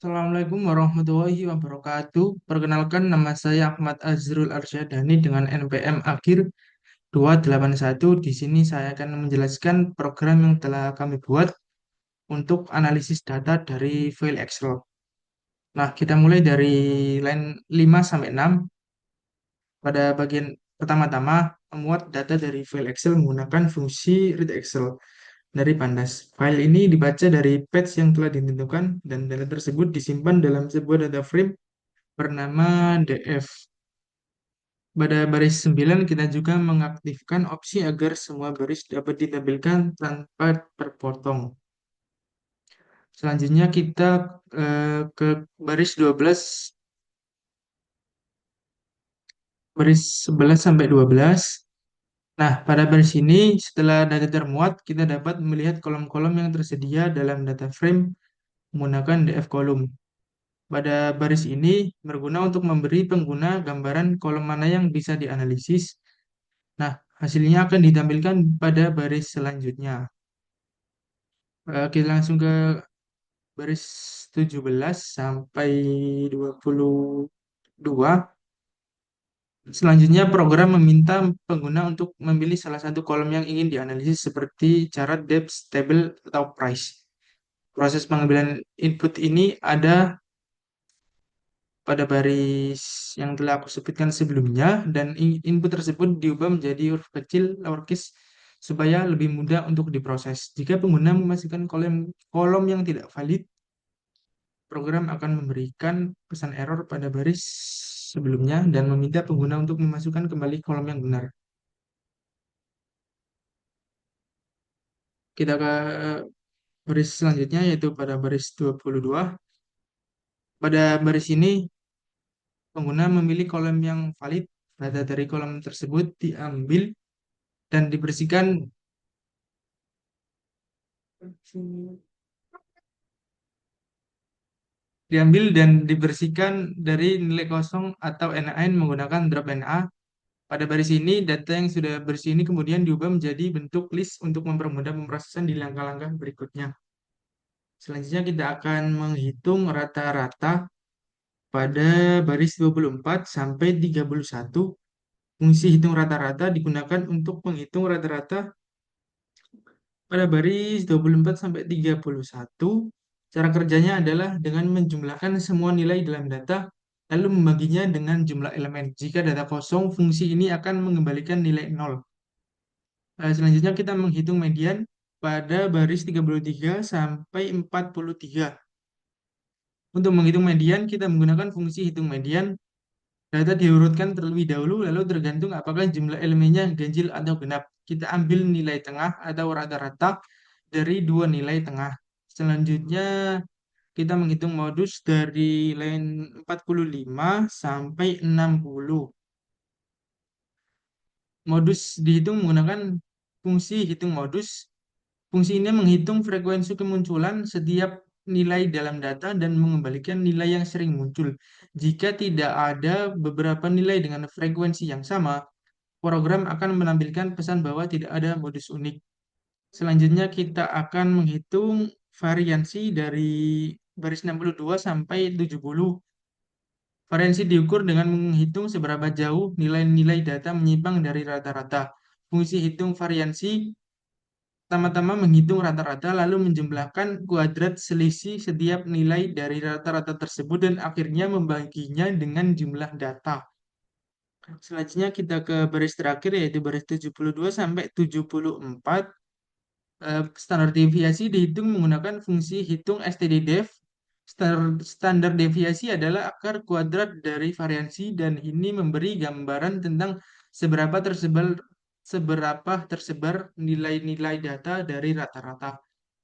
Assalamualaikum warahmatullahi wabarakatuh. Perkenalkan, nama saya Ahmad Azrul Arsyadani dengan NPM akhir 281. Di sini saya akan menjelaskan program yang telah kami buat untuk analisis data dari file Excel. Nah, kita mulai dari line 5 sampai 6. Pada bagian pertama-tama, memuat data dari file Excel menggunakan fungsi read Excel dari Pandas. File ini dibaca dari patch yang telah ditentukan dan data tersebut disimpan dalam sebuah data frame bernama DF. Pada baris 9 kita juga mengaktifkan opsi agar semua baris dapat ditampilkan tanpa terpotong. Selanjutnya kita ke baris 12, baris 11 sampai 12. Nah, pada baris ini setelah data termuat, kita dapat melihat kolom-kolom yang tersedia dalam data frame menggunakan DF kolom. Pada baris ini berguna untuk memberi pengguna gambaran kolom mana yang bisa dianalisis. Nah, hasilnya akan ditampilkan pada baris selanjutnya. Kita langsung ke baris 17 sampai 22. Selanjutnya, program meminta pengguna untuk memilih salah satu kolom yang ingin dianalisis seperti syarat, depth, table, atau price. Proses pengambilan input ini ada pada baris yang telah aku sebutkan sebelumnya, dan input tersebut diubah menjadi huruf kecil lowercase supaya lebih mudah untuk diproses. Jika pengguna memasukkan kolom kolom yang tidak valid, program akan memberikan pesan error pada baris sebelumnya dan meminta pengguna untuk memasukkan kembali kolom yang benar. Kita ke baris selanjutnya, yaitu pada baris 22. Pada baris ini, pengguna memilih kolom yang valid. Data dari kolom tersebut diambil dan dibersihkan dari nilai kosong atau NaN menggunakan drop NA. Pada baris ini, data yang sudah bersih ini kemudian diubah menjadi bentuk list untuk mempermudah pemrosesan di langkah-langkah berikutnya. Selanjutnya kita akan menghitung rata-rata pada baris 24 sampai 31. Fungsi hitung rata-rata digunakan untuk menghitung rata-rata pada baris 24 sampai 31. Cara kerjanya adalah dengan menjumlahkan semua nilai dalam data, lalu membaginya dengan jumlah elemen. Jika data kosong, fungsi ini akan mengembalikan nilai 0. Selanjutnya kita menghitung median pada baris 33 sampai 43. Untuk menghitung median, kita menggunakan fungsi hitung median. Data diurutkan terlebih dahulu, lalu tergantung apakah jumlah elemennya ganjil atau genap. Kita ambil nilai tengah atau rata-rata dari dua nilai tengah. Selanjutnya, kita menghitung modus dari line 45 sampai 60. Modus dihitung menggunakan fungsi hitung modus. Fungsi ini menghitung frekuensi kemunculan setiap nilai dalam data dan mengembalikan nilai yang sering muncul. Jika tidak ada beberapa nilai dengan frekuensi yang sama, program akan menampilkan pesan bahwa tidak ada modus unik. Selanjutnya kita akan menghitung variansi dari baris 62 sampai 70. Variansi diukur dengan menghitung seberapa jauh nilai-nilai data menyimpang dari rata-rata. Fungsi hitung variansi pertama-tama menghitung rata-rata, lalu menjumlahkan kuadrat selisih setiap nilai dari rata-rata tersebut dan akhirnya membaginya dengan jumlah data. Selanjutnya kita ke baris terakhir, yaitu baris 72 sampai 74. Standar deviasi dihitung menggunakan fungsi hitung stddev. Standar deviasi adalah akar kuadrat dari variansi dan ini memberi gambaran tentang seberapa tersebar nilai-nilai data dari rata-rata.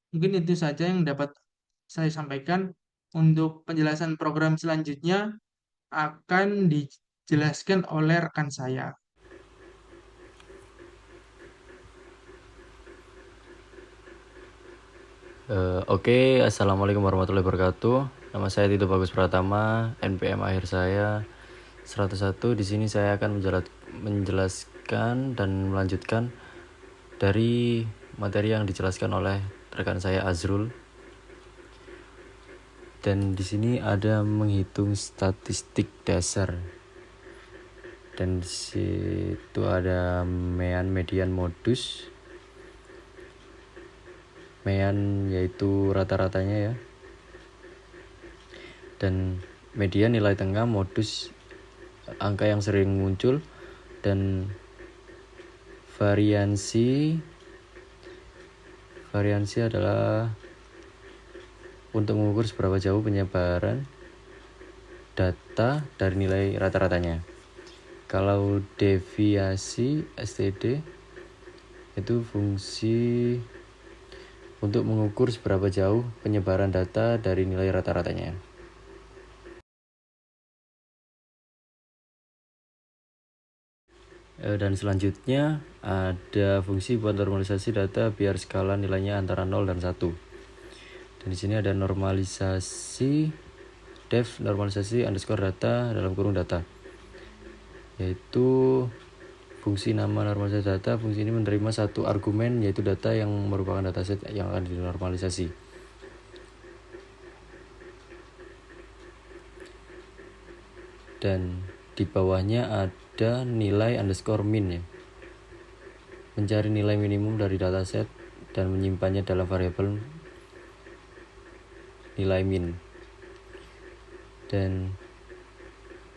Mungkin itu saja yang dapat saya sampaikan. Untuk penjelasan program selanjutnya akan dijelaskan oleh rekan saya. Oke, Assalamualaikum warahmatullahi wabarakatuh. Nama saya Tito Bagus Pratama, NPM akhir saya 101. Di sini saya akan menjelaskan dan melanjutkan dari materi yang dijelaskan oleh rekan saya Azrul. Dan di sini ada menghitung statistik dasar. Dan di situ ada median, modus. Mean yaitu rata-ratanya ya. Dan median nilai tengah, modus angka yang sering muncul, dan variansi adalah untuk mengukur seberapa jauh penyebaran data dari nilai rata-ratanya. Kalau deviasi STD itu fungsi untuk mengukur seberapa jauh penyebaran data dari nilai rata-ratanya. Dan selanjutnya ada fungsi buat normalisasi data biar skala nilainya antara 0 dan 1. Dan di sini ada normalisasi def normalisasi underscore data dalam kurung data, yaitu fungsi nama normalisasi data. Fungsi ini menerima satu argumen, yaitu data yang merupakan dataset yang akan dinormalisasi. Dan di bawahnya ada nilai underscore min ya, mencari nilai minimum dari dataset dan menyimpannya dalam variabel nilai min. Dan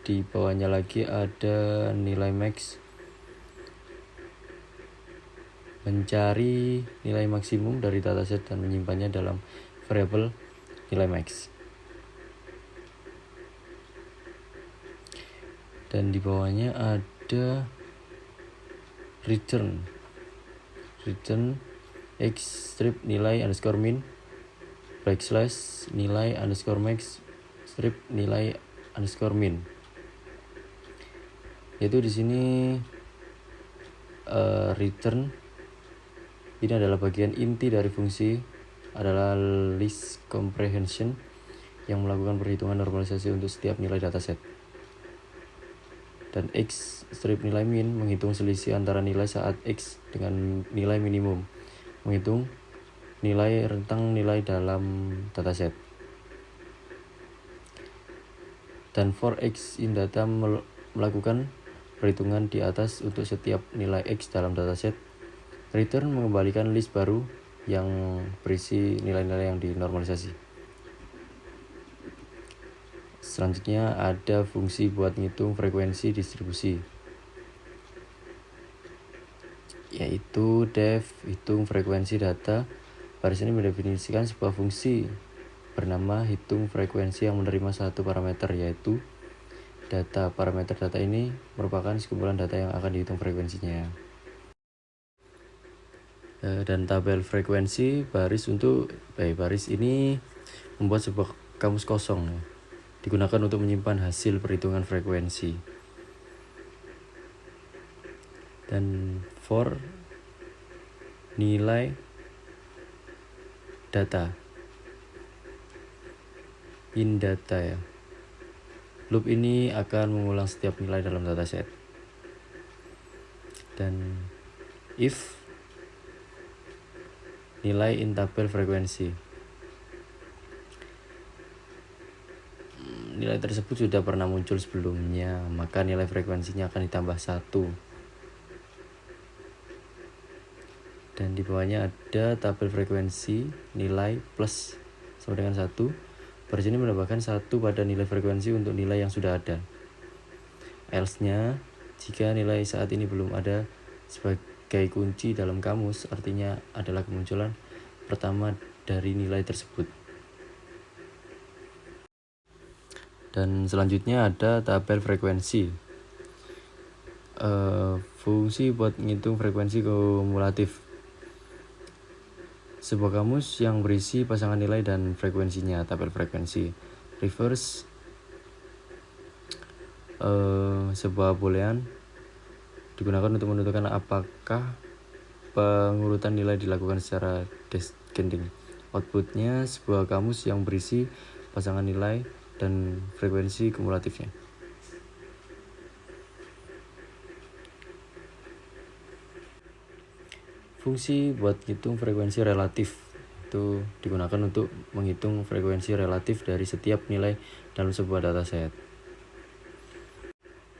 di bawahnya lagi ada nilai max, mencari nilai maksimum dari dataset dan menyimpannya dalam variabel nilai max. Dan di bawahnya ada return x strip nilai underscore min backslash nilai underscore max strip nilai underscore min. Yaitu di sini return ini adalah bagian inti dari fungsi adalah list comprehension yang melakukan perhitungan normalisasi untuk setiap nilai dataset. Dan x strip nilai min menghitung selisih antara nilai saat x dengan nilai minimum, menghitung nilai rentang nilai dalam dataset. Dan for x in data melakukan perhitungan di atas untuk setiap nilai x dalam dataset. Return mengembalikan list baru yang berisi nilai-nilai yang dinormalisasi. Selanjutnya ada fungsi buat ngitung frekuensi distribusi, yaitu def hitung frekuensi data. Baris ini mendefinisikan sebuah fungsi bernama hitung frekuensi yang menerima satu parameter, yaitu data. Parameter data ini merupakan sekumpulan data yang akan dihitung frekuensinya. Dan tabel frekuensi baris ini membuat sebuah kamus kosong ya, digunakan untuk menyimpan hasil perhitungan frekuensi. Dan for nilai data in data ya, loop ini akan mengulang setiap nilai dalam dataset. Dan if nilai in tabel frekuensi, nilai tersebut sudah pernah muncul sebelumnya, maka nilai frekuensinya akan ditambah 1. Dan di bawahnya ada tabel frekuensi nilai plus sama dengan 1. Baris ini menambahkan 1 pada nilai frekuensi untuk nilai yang sudah ada. Else-nya, jika nilai saat ini belum ada sebagai kunci dalam kamus, artinya adalah kemunculan pertama dari nilai tersebut. Dan selanjutnya ada tabel frekuensi. Fungsi buat ngitung frekuensi kumulatif. Sebuah kamus yang berisi pasangan nilai dan frekuensinya, tabel frekuensi. Reverse sebuah boolean digunakan untuk menentukan apakah pengurutan nilai dilakukan secara descending. Outputnya sebuah kamus yang berisi pasangan nilai dan frekuensi kumulatifnya. Fungsi buat hitung frekuensi relatif. itu digunakan untuk menghitung frekuensi relatif dari setiap nilai dalam sebuah dataset.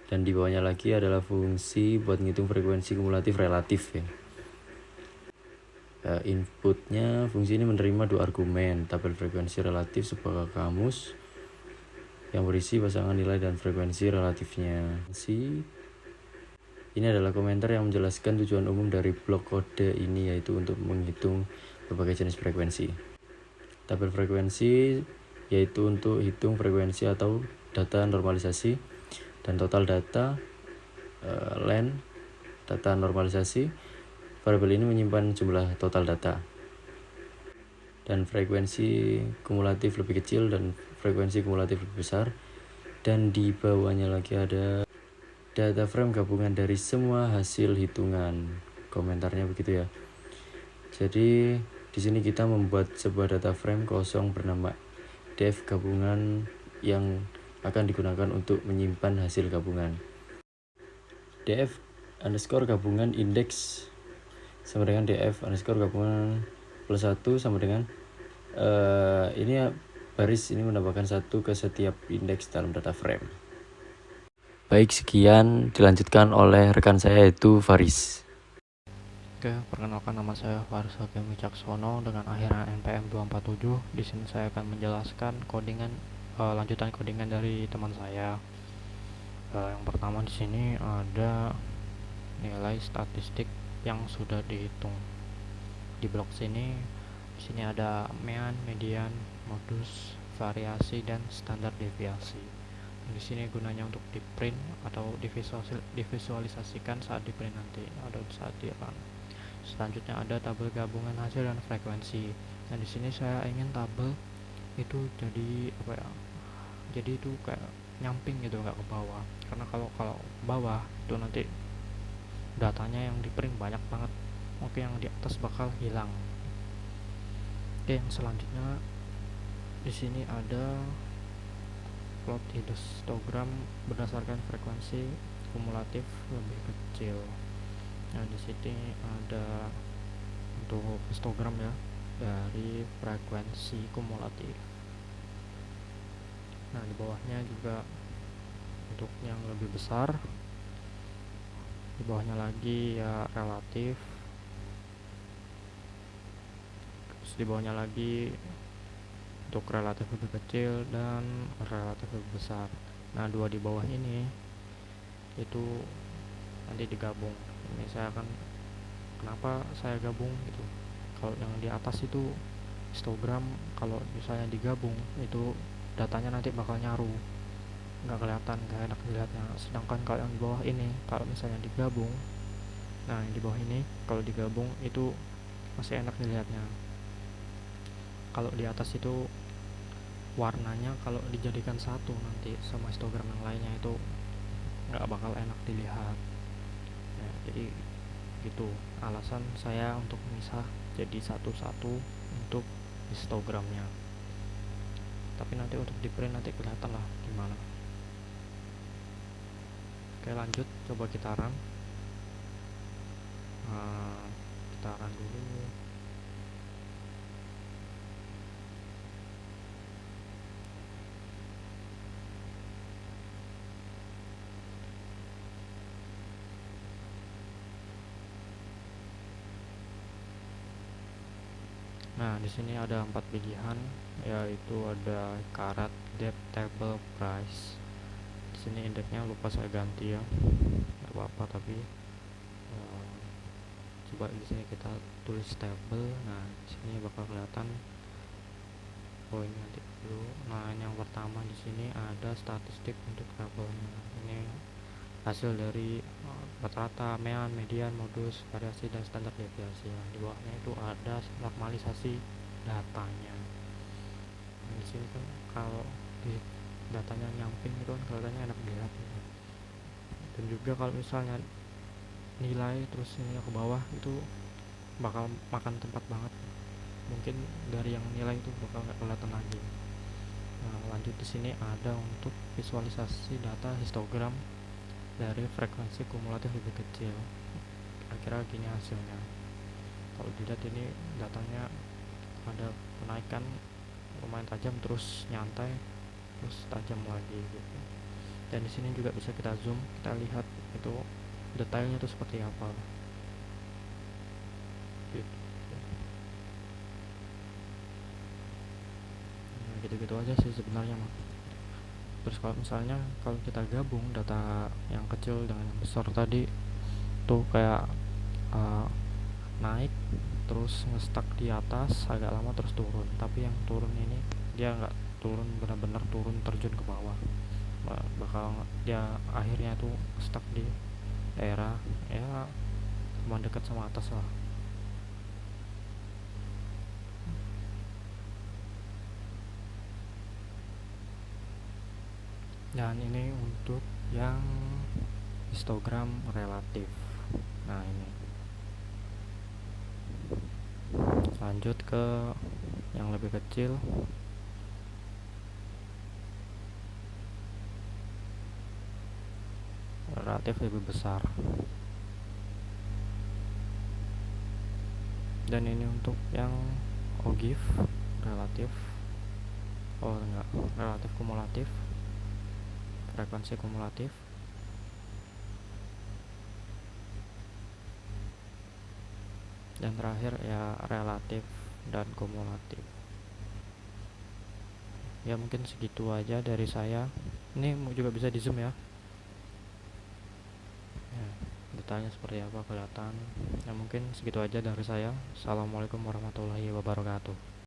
Dan di bawahnya lagi adalah fungsi buat ngitung frekuensi kumulatif relatif ya. Inputnya fungsi ini menerima dua argumen, tabel frekuensi relatif sebuah kamus yang berisi pasangan nilai dan frekuensi relatifnya. Ini adalah komentar yang menjelaskan tujuan umum dari blok kode ini, yaitu untuk menghitung berbagai jenis frekuensi. Tabel frekuensi yaitu untuk hitung frekuensi atau data normalisasi, dan total data len data normalisasi. Variabel ini menyimpan jumlah total data. Dan frekuensi kumulatif lebih kecil dan frekuensi kumulatif lebih besar. Dan di bawahnya lagi ada data frame gabungan dari semua hasil hitungan. Komentarnya begitu ya. Jadi di sini kita membuat sebuah data frame kosong bernama def gabungan yang akan digunakan untuk menyimpan hasil gabungan. df underscore gabungan indeks sama dengan df underscore gabungan plus 1 sama dengan ini ya, baris ini menambahkan 1 ke setiap indeks dalam data frame. Baik, sekian dilanjutkan oleh rekan saya yaitu Faris. Oke, perkenalkan, nama saya Faris Hakim Wicaksono dengan akhiran NPM 247. Di sini saya akan menjelaskan lanjutan codingan dari teman saya. Yang pertama di sini ada nilai statistik yang sudah dihitung. Di blok sini, di sini ada mean, median, modus, variasi, dan standar deviasi. Di sini gunanya untuk di print atau divisualisasikan saat di print nanti atau saat di run. Selanjutnya ada tabel gabungan hasil dan frekuensi. Nah, di sini saya ingin tabel itu jadi apa ya? Jadi itu kayak nyamping gitu, nggak ke bawah. Karena kalau bawah itu nanti datanya yang di print banyak banget. Oke, yang di atas bakal hilang. Oke, yang selanjutnya di sini ada plot histogram berdasarkan frekuensi kumulatif lebih kecil. Nah, di sini ada untuk histogram ya dari frekuensi kumulatif. Nah, di bawahnya juga untuk yang lebih besar, di bawahnya lagi ya relatif, terus di bawahnya lagi untuk relatif lebih kecil dan relatif lebih besar. Nah, dua di bawah ini itu nanti digabung. Ini kenapa saya gabung gitu. Kalau yang di atas itu histogram, kalau misalnya digabung itu datanya nanti bakal nyaru, nggak kelihatan, nggak enak dilihatnya. Sedangkan kalau yang di bawah ini, kalau misalnya digabung, nah yang di bawah ini kalau digabung itu masih enak dilihatnya. Kalau di atas itu warnanya kalau dijadikan satu nanti sama histogram yang lainnya itu nggak bakal enak dilihat. Nah, jadi gitu alasan saya untuk memisah jadi satu-satu untuk histogramnya. Tapi nanti untuk di print nanti kelihatan lah gimana. Oke, lanjut, coba kita run. Kita run dulu. Nah, di sini ada 4 pilihan, yaitu ada karat, depth, table, price. Di sini indeksnya lupa saya ganti ya, nggak apa-apa, tapi coba di sini kita tulis table. Nah, di sini bakal kelihatan. Oh, ini nanti dulu. Nah, ini yang pertama di sini ada statistik untuk tabelnya. Ini hasil dari rata-rata, mean, median, modus, variasi, dan standar deviasi. Nah, di bawahnya itu ada normalisasi datanya. Nah, di sini kan kalau di datanya nyamping itu kan kelihatannya enak dilihat gitu. Dan juga kalau misalnya nilai terus ini ke bawah itu bakal makan tempat banget. Mungkin dari yang nilai itu bakal nggak kelihatan lagi. Nah, lanjut di sini ada untuk visualisasi data histogram dari frekuensi kumulatif lebih kecil. Kira-kira gini hasilnya. Kalau dilihat ini datanya ada kenaikan lumayan tajam, terus nyantai, terus tajam lagi gitu. Dan di sini juga bisa kita zoom, kita lihat itu detailnya itu seperti apa gitu. Nah, gitu-gitu aja sih sebenarnya mah. Terus kalau misalnya kalau kita gabung data yang kecil dengan yang besar tadi tuh kayak uh, naik terus ngestak di atas agak lama terus turun, tapi yang turun ini dia nggak turun benar-benar turun terjun ke bawah, bakal dia akhirnya tuh stuck di daerah ya cuma dekat sama atas lah. Dan ini untuk yang histogram relatif. Nah ini lanjut ke yang lebih kecil. Relatif lebih besar. Dan ini untuk yang ogif relatif, oh enggak, relatif kumulatif, frekuensi kumulatif. Dan terakhir ya relatif dan kumulatif. Ya mungkin segitu aja dari saya. Ini juga bisa di zoom ya. Ya, detailnya seperti apa kelihatan. Ya mungkin segitu aja dari saya. Assalamualaikum warahmatullahi wabarakatuh.